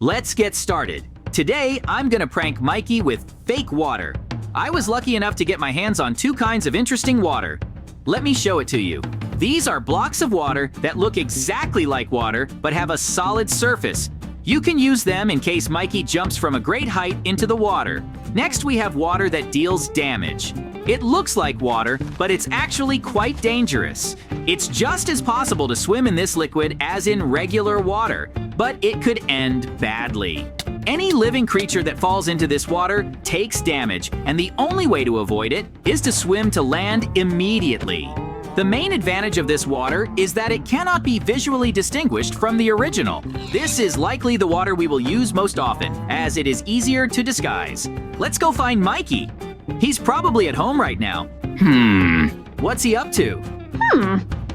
Let's get started. Today, I'm gonna prank Mikey with fake water. I was lucky enough to get my hands on two kinds of interesting water. Let me show it to you. These are blocks of water that look exactly like water but have a solid surface. You can use them in case Mikey jumps from a great height into the water. Next, we have water that deals damage. It looks like water, but it's actually quite dangerous. It's just as possible to swim in this liquid as in regular water, but it could end badly. Any living creature that falls into this water takes damage, and the only way to avoid it is to swim to land immediately. The main advantage of this water is that it cannot be visually distinguished from the original. This is likely the water we will use most often, as it is easier to disguise. Let's go find Mikey. He's probably at home right now. What's he up to?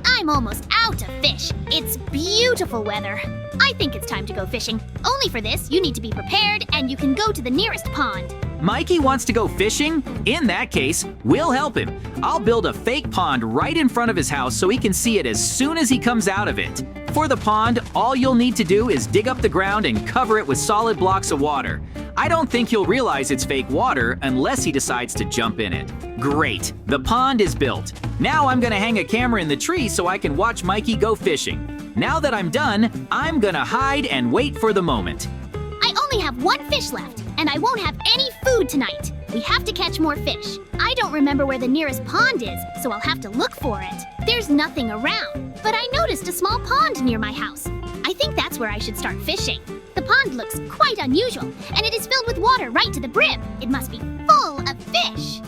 I'm almost out of fish. It's beautiful weather. I think it's time to go fishing. Only for this, you need to be prepared, and you can go to the nearest pond. Mikey wants to go fishing? In that case, we'll help him. I'll build a fake pond right in front of his house so he can see it as soon as he comes out of it. For the pond, all you'll need to do is dig up the ground and cover it with solid blocks of water. I don't think he'll realize it's fake water unless he decides to jump in it. Great, the pond is built. Now I'm gonna hang a camera in the tree so I can watch Mikey go fishing. Now that I'm done, I'm gonna hide and wait for the moment. I only have one fish left, and I won't have any food tonight. We have to catch more fish. I don't remember where the nearest pond is, so I'll have to look for it. There's nothing around, but I noticed a small pond near my house. I think that's where I should start fishing. The pond looks quite unusual, and it is filled with water right to the brim. It must be full of fish.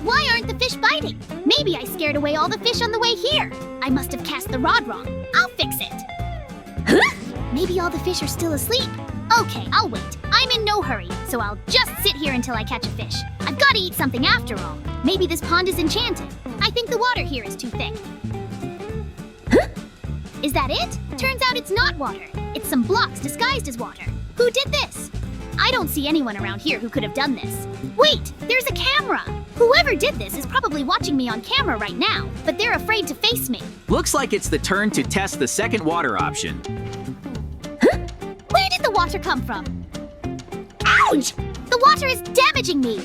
Why aren't the fish biting? Maybe I scared away all the fish on the way here. I must have cast the rod wrong. I'll fix it. Maybe all the fish are still asleep. Okay, I'll wait. I'm in no hurry, so I'll just sit here until I catch a fish. I've got to eat something after all. Maybe this pond is enchanted. I think the water here is too thick. Is that it? Turns out it's not water. It's some blocks disguised as water. Who did this? I don't see anyone around here who could have done this. Wait, there's a camera. Whoever did this is probably watching me on camera right now, but they're afraid to face me. Looks like it's the turn to test the second water option. Where did the water come from? Ouch! The water is damaging me.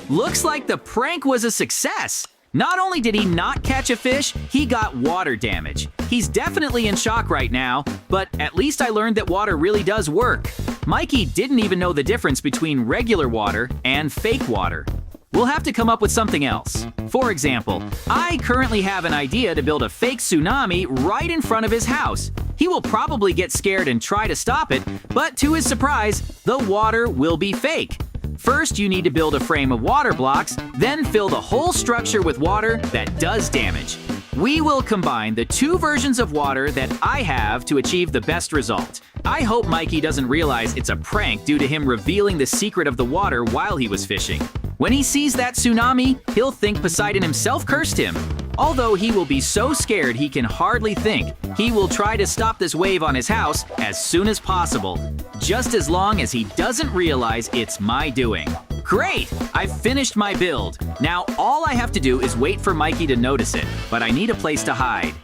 Looks like the prank was a success. Not only did he not catch a fish, he got water damage. He's definitely in shock right now, but at least I learned that water really does work. Mikey didn't even know the difference between regular water and fake water. We'll have to come up with something else. For example, I currently have an idea to build a fake tsunami right in front of his house. He will probably get scared and try to stop it, but to his surprise, the water will be fake. First, you need to build a frame of water blocks, then fill the whole structure with water that does damage. We will combine the two versions of water that I have to achieve the best result. I hope Mikey doesn't realize it's a prank due to him revealing the secret of the water while he was fishing. When he sees that tsunami, he'll think Poseidon himself cursed him. Although he will be so scared he can hardly think, he will try to stop this wave on his house as soon as possible, just as long as he doesn't realize it's my doing. Great! I've finished my build. Now all I have to do is wait for Mikey to notice it, but I need a place to hide.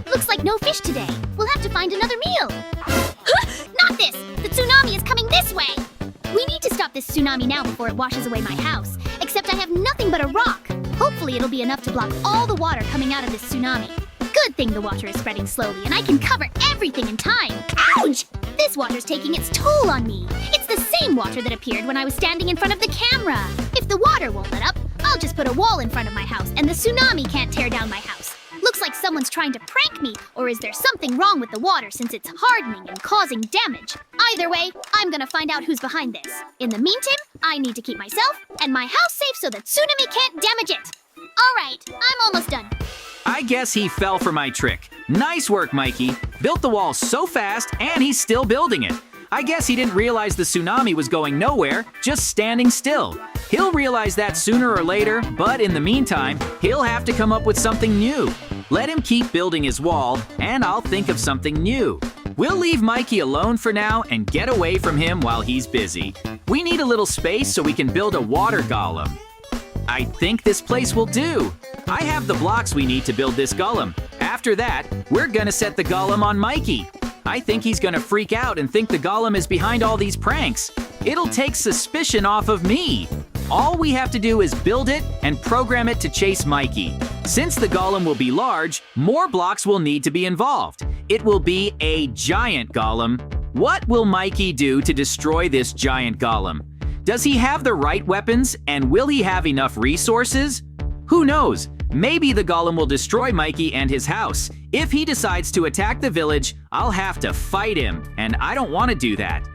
Looks like no fish today. We'll have to find another meal. Not this! The tsunami is coming this way! We need to stop this tsunami now before it washes away my house. Except I have nothing but a rock. Hopefully it'll be enough to block all the water coming out of this tsunami. Good thing the water is spreading slowly and I can cover everything in time. Ouch! This water's taking its toll on me. It's the same water that appeared when I was standing in front of the camera. If the water won't let up, I'll just put a wall in front of my house and the tsunami can't tear down my house. Looks like someone's trying to prank me, or is there something wrong with the water since it's hardening and causing damage? Either way, I'm gonna find out who's behind this. In the meantime, I need to keep myself and my house safe so that Tsunami can't damage it. All right, I'm almost done. I guess he fell for my trick. Nice work, Mikey. Built the wall so fast, and he's still building it. I guess he didn't realize the tsunami was going nowhere, just standing still. He'll realize that sooner or later, but in the meantime, he'll have to come up with something new. Let him keep building his wall, and I'll think of something new. We'll leave Mikey alone for now and get away from him while he's busy. We need a little space so we can build a water golem. I think this place will do. I have the blocks we need to build this golem. After that, we're gonna set the golem on Mikey. I think he's gonna freak out and think the golem is behind all these pranks. It'll take suspicion off of me. All we have to do is build it and program it to chase Mikey. Since the golem will be large, more blocks will need to be involved. It will be a giant golem. What will Mikey do to destroy this giant golem? Does he have the right weapons, and will he have enough resources? Who knows? Maybe the golem will destroy Mikey and his house. If he decides to attack the village, I'll have to fight him, and I don't want to do that.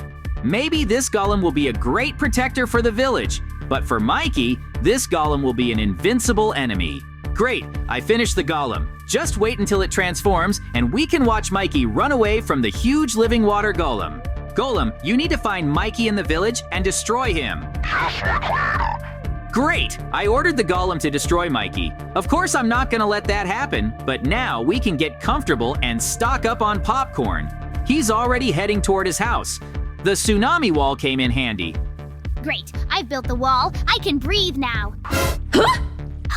Maybe this golem will be a great protector for the village, but for Mikey, this golem will be an invincible enemy. Great, I finished the golem. Just wait until it transforms, and we can watch Mikey run away from the huge living water golem. Golem, you need to find Mikey in the village and destroy him. Great! I ordered the golem to destroy Mikey. Of course I'm not gonna let that happen, but now we can get comfortable and stock up on popcorn. He's already heading toward his house. The tsunami wall came in handy. Great, I've built the wall. I can breathe now. Huh?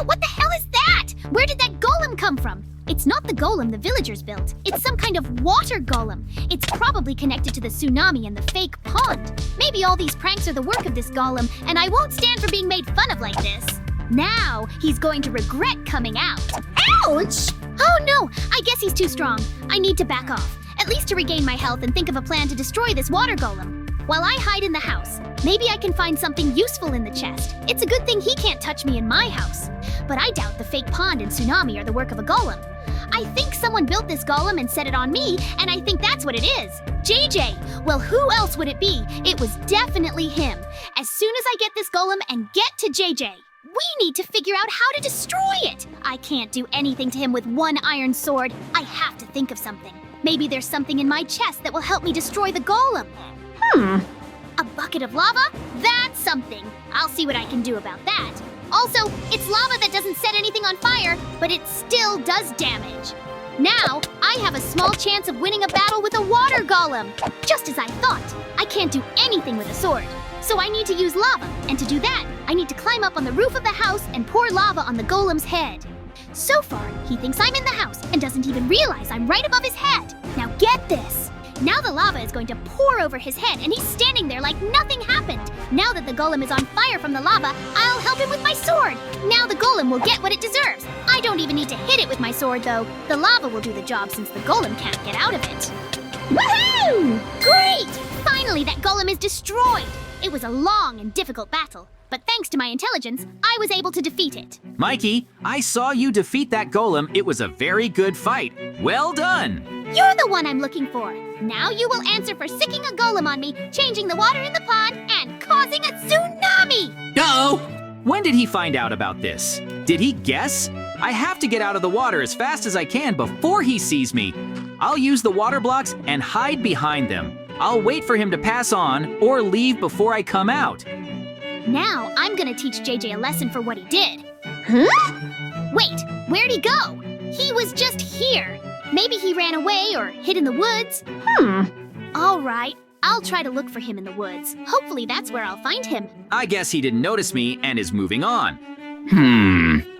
What the hell is that? Where did that golem come from? It's not the golem the villagers built. It's some kind of water golem. It's probably connected to the tsunami and the fake pond. Maybe all these pranks are the work of this golem, and I won't stand for being made fun of like this. Now, he's going to regret coming out. Ouch! Oh no, I guess he's too strong. I need to back off, at least to regain my health and think of a plan to destroy this water golem. While I hide in the house, maybe I can find something useful in the chest. It's a good thing he can't touch me in my house. But I doubt the fake pond and tsunami are the work of a golem. I think someone built this golem and set it on me, and I think that's what it is. JJ! Well, who else would it be? It was definitely him. As soon as I get this golem and get to JJ, we need to figure out how to destroy it. I can't do anything to him with one iron sword. I have to think of something. Maybe there's something in my chest that will help me destroy the golem. A bucket of lava? That's something. I'll see what I can do about that. Also, it's lava that doesn't set anything on fire, but it still does damage. Now, I have a small chance of winning a battle with a water golem. Just as I thought, I can't do anything with a sword. So I need to use lava, and to do that, I need to climb up on the roof of the house and pour lava on the golem's head. So far, he thinks I'm in the house and doesn't even realize I'm right above his head. Now get this! Now the lava is going to pour over his head, and he's standing there like nothing happened. Now that the golem is on fire from the lava, I'll help him with my sword. Now the golem will get what it deserves. I don't even need to hit it with my sword, though. The lava will do the job since the golem can't get out of it. Woohoo! Great! Finally, that golem is destroyed. It was a long and difficult battle, but thanks to my intelligence, I was able to defeat it. Mikey, I saw you defeat that golem. It was a very good fight. Well done! You're the one I'm looking for. Now you will answer for sicking a golem on me, changing the water in the pond, and causing a tsunami! Uh-oh! When did he find out about this? Did he guess? I have to get out of the water as fast as I can before he sees me. I'll use the water blocks and hide behind them. I'll wait for him to pass on or leave before I come out. Now I'm gonna teach JJ a lesson for what he did. Huh? Wait, where'd he go? He was just here. Maybe he ran away or hid in the woods. All right, I'll try to look for him in the woods. Hopefully that's where I'll find him. I guess he didn't notice me and is moving on.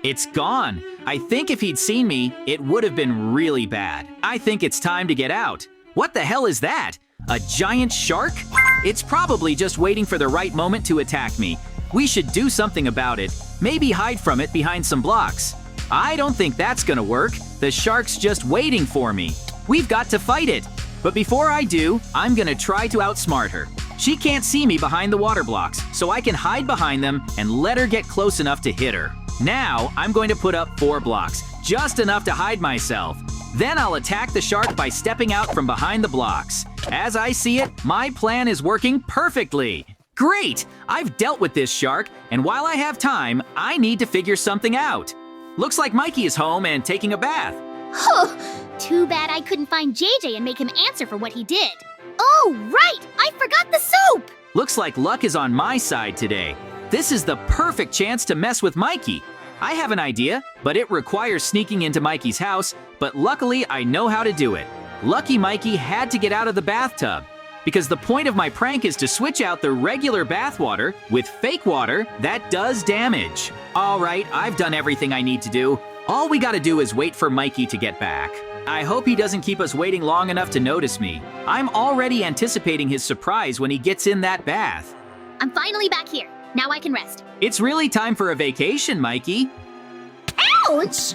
It's gone. I think if he'd seen me, it would have been really bad. I think it's time to get out. What the hell is that? A giant shark? It's probably just waiting for the right moment to attack me. We should do something about it. Maybe hide from it behind some blocks. I don't think that's gonna work. The shark's just waiting for me. We've got to fight it. But before I do, I'm gonna try to outsmart her. She can't see me behind the water blocks, so I can hide behind them and let her get close enough to hit her. Now, I'm going to put up 4 blocks, just enough to hide myself. Then I'll attack the shark by stepping out from behind the blocks. As I see it, my plan is working perfectly. Great! I've dealt with this shark, and while I have time, I need to figure something out. Looks like Mikey is home and taking a bath. Too bad I couldn't find JJ and make him answer for what he did. Oh, right! I forgot the soap! Looks like luck is on my side today. This is the perfect chance to mess with Mikey. I have an idea, but it requires sneaking into Mikey's house, but luckily I know how to do it. Lucky Mikey had to get out of the bathtub, because the point of my prank is to switch out the regular bath water with fake water that does damage. All right, I've done everything I need to do. All we gotta do is wait for Mikey to get back. I hope he doesn't keep us waiting long enough to notice me. I'm already anticipating his surprise when he gets in that bath. I'm finally back here. Now I can rest. It's really time for a vacation, Mikey. Ouch!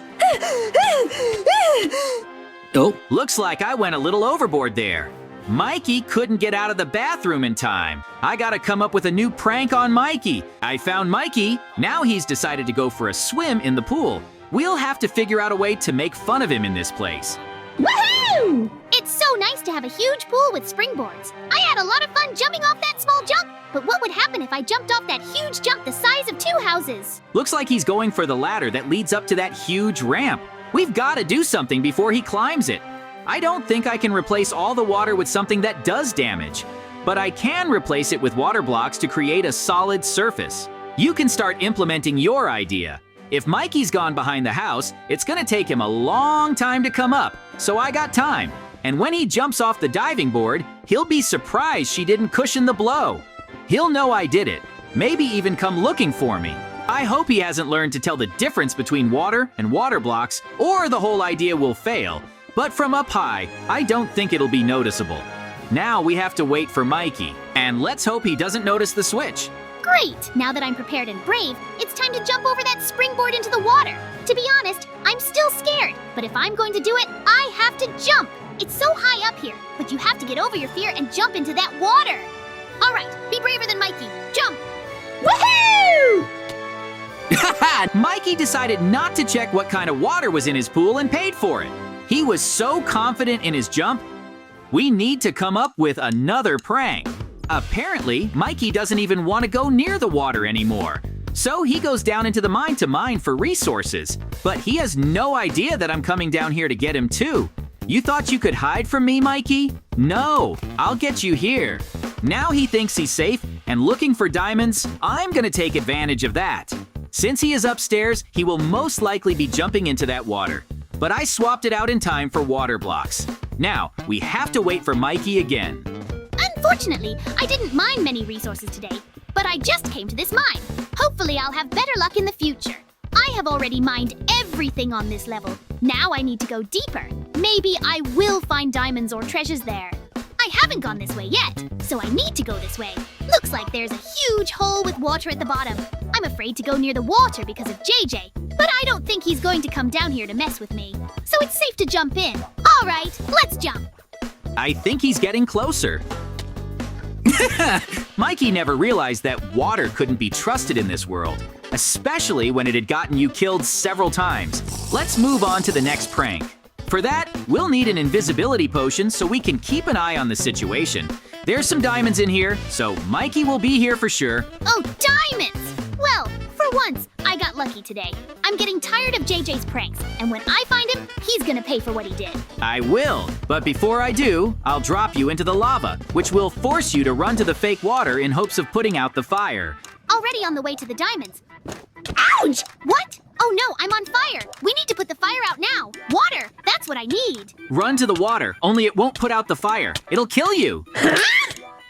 Oh, looks like I went a little overboard there. Mikey couldn't get out of the bathroom in time. I gotta come up with a new prank on Mikey. I found Mikey. Now he's decided to go for a swim in the pool. We'll have to figure out a way to make fun of him in this place. Woohoo! It's so nice to have a huge pool with springboards. I had a lot of fun jumping off that small jump, but what would happen if I jumped off that huge jump the size of 2 houses? Looks like he's going for the ladder that leads up to that huge ramp. We've got to do something before he climbs it. I don't think I can replace all the water with something that does damage, but I can replace it with water blocks to create a solid surface. You can start implementing your idea. If Mikey's gone behind the house, it's gonna take him a long time to come up, so I got time. And when he jumps off the diving board, he'll be surprised she didn't cushion the blow. He'll know I did it, maybe even come looking for me. I hope he hasn't learned to tell the difference between water and water blocks, or the whole idea will fail. But from up high, I don't think it'll be noticeable. Now we have to wait for Mikey, and let's hope he doesn't notice the switch. Great! Now that I'm prepared and brave, it's time to jump over that springboard into the water. To be honest, I'm still scared, but if I'm going to do it, I have to jump. It's so high up here, but you have to get over your fear and jump into that water. All right, be braver than Mikey. Jump! Woohoo! Mikey decided not to check what kind of water was in his pool and paid for it. He was so confident in his jump. We need to come up with another prank. Apparently, Mikey doesn't even want to go near the water anymore. So he goes down into the mine to mine for resources. But he has no idea that I'm coming down here to get him too. You thought you could hide from me, Mikey? No, I'll get you here. Now he thinks he's safe and looking for diamonds. I'm gonna take advantage of that. Since he is upstairs, he will most likely be jumping into that water. But I swapped it out in time for water blocks. Now, we have to wait for Mikey again. Unfortunately, I didn't mine many resources today, but I just came to this mine. Hopefully, I'll have better luck in the future. I have already mined everything on this level. Now I need to go deeper. Maybe I will find diamonds or treasures there. I haven't gone this way yet, so I need to go this way. Looks like there's a huge hole with water at the bottom. I'm afraid to go near the water because of JJ, but I don't think he's going to come down here to mess with me. So it's safe to jump in. All right, let's jump. I think he's getting closer. Mikey never realized that water couldn't be trusted in this world, especially when it had gotten you killed several times. Let's move on to the next prank. For that, we'll need an invisibility potion so we can keep an eye on the situation. There's some diamonds in here, so Mikey will be here for sure. Oh, diamonds! Well, for once, I got lucky today. I'm getting tired of JJ's pranks, and when I find him, he's gonna pay for what he did. I will, but before I do, I'll drop you into the lava, which will force you to run to the fake water in hopes of putting out the fire. Already on the way to the diamonds. Ouch! What? Oh no, I'm on fire! We need to put the fire out now! Water! That's what I need! Run to the water, only it won't put out the fire. It'll kill you!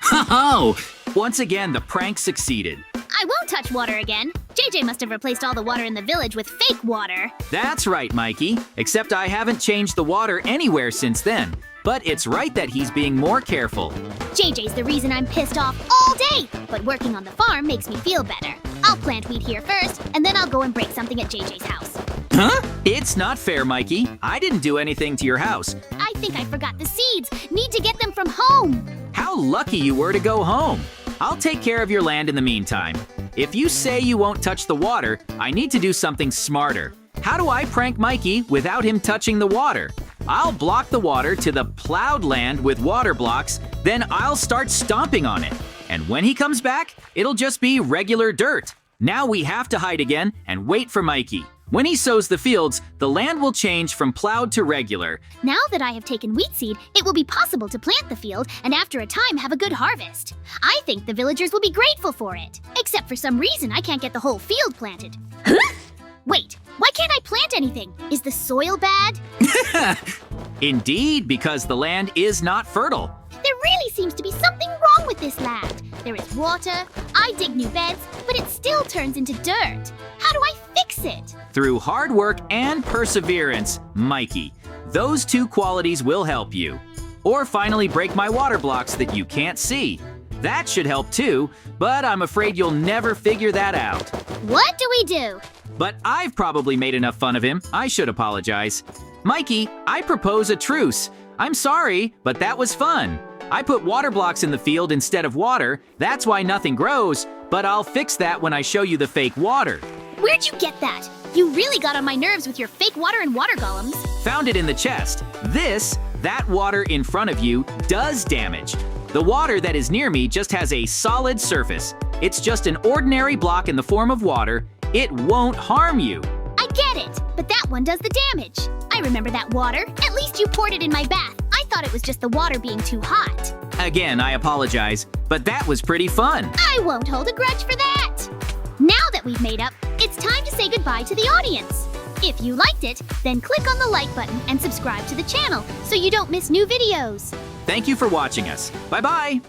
Ho-ho! Once again, the prank succeeded. I won't touch water again. JJ must have replaced all the water in the village with fake water. That's right, Mikey. Except I haven't changed the water anywhere since then. But it's right that he's being more careful. JJ's the reason I'm pissed off all day, but working on the farm makes me feel better. I'll plant wheat here first, and then I'll go and break something at JJ's house. Huh? It's not fair, Mikey. I didn't do anything to your house. I think I forgot the seeds. Need to get them from home. How lucky you were to go home. I'll take care of your land in the meantime. If you say you won't touch the water, I need to do something smarter. How do I prank Mikey without him touching the water? I'll block the water to the plowed land with water blocks, then I'll start stomping on it. And when he comes back, it'll just be regular dirt. Now we have to hide again and wait for Mikey. When he sows the fields, the land will change from plowed to regular. Now that I have taken wheat seed, it will be possible to plant the field and after a time have a good harvest. I think the villagers will be grateful for it. Except for some reason I can't get the whole field planted. Huh? Wait, why can't I plant anything? Is the soil bad? Indeed, because the land is not fertile. There really seems to be something wrong with this land. There is water, I dig new beds, but it still turns into dirt. How do I fix it? Through hard work and perseverance, Mikey. Those two qualities will help you. Or finally break my water blocks that you can't see. That should help too, but I'm afraid you'll never figure that out. What do we do? But I've probably made enough fun of him. I should apologize. Mikey, I propose a truce. I'm sorry, but that was fun. I put water blocks in the field instead of water. That's why nothing grows, but I'll fix that when I show you the fake water. Where'd you get that? You really got on my nerves with your fake water and water golems. Found it in the chest. That water in front of you does damage. The water that is near me just has a solid surface. It's just an ordinary block in the form of water. It won't harm you. I get it, but that one does the damage. I remember that water. At least you poured it in my bath. I thought it was just the water being too hot. Again, I apologize, but that was pretty fun. I won't hold a grudge for that. Now that we've made up, it's time to say goodbye to the audience. If you liked it, then click on the like button and subscribe to the channel so you don't miss new videos. Thank you for watching us. Bye-bye.